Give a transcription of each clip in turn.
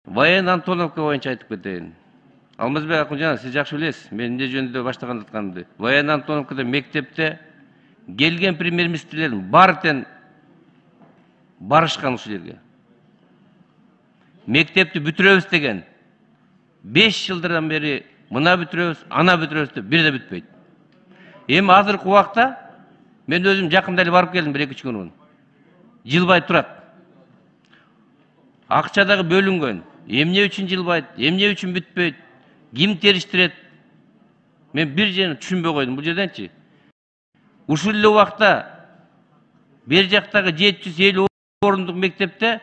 Воен Антоновка боюнча айтып кетейин. Алмазбек Акунжан, сиз жакшы билесиз, мен эмне жөнүндө баштаган атканымды. Воен Антоновкада мектепте келген премьер-министрлердин баары тең барышкан ушул жерге. Мектепти бүтүрөбүз деген 5 жылдардан бери мына бүтүрөбүз, ана бүтүрөбүз деп бир да бүтпөйт. Эми азыркы убакта мен өзүм жакында эле барып келдим 1-2 күн мурун. Жылбай турат. Акча дагы бөлүнгөн. Эмне үчүн жылбайт, эмне үчүн бүтпөйт, ким териштирет? Мен бир жерин түшүнбөй койдум бул жерденчи. Ушул эле убакта бер жактагы 750 орындык мектепте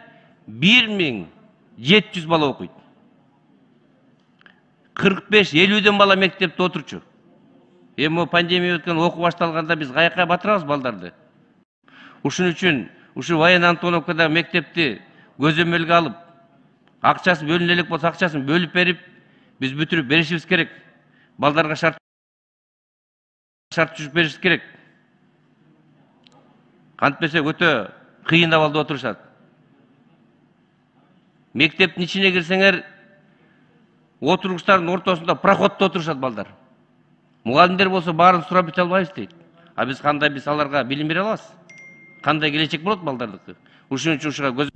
1700 бала окуйт. 45-50ден бала мектепте отурчу. Эми пандемия өткөн окуу башталганда биз каяка батырабыз балдарды. Ушун үчүн ушу Воен Антоновкада мектепти көзөмөлгө алып, акчасы бөлүнө элек болсо акчасын бөлүп берип, биз бүтүрүп беришибиз керек. Балдарга шарт түзүп беришибиз керек. Кантпесе өтө кыйын абалда отурушат. Мектептин ичине кирсеңер, отургучтардын ортосунда проходто отурушат балдар. Мугалимдер болсо баарын сурап бүтө албайбыз дейт. А биз кандай аларга билим бере алабыз? Кандай келечек болот балдардыкы? Ушун үчүн ушуга көз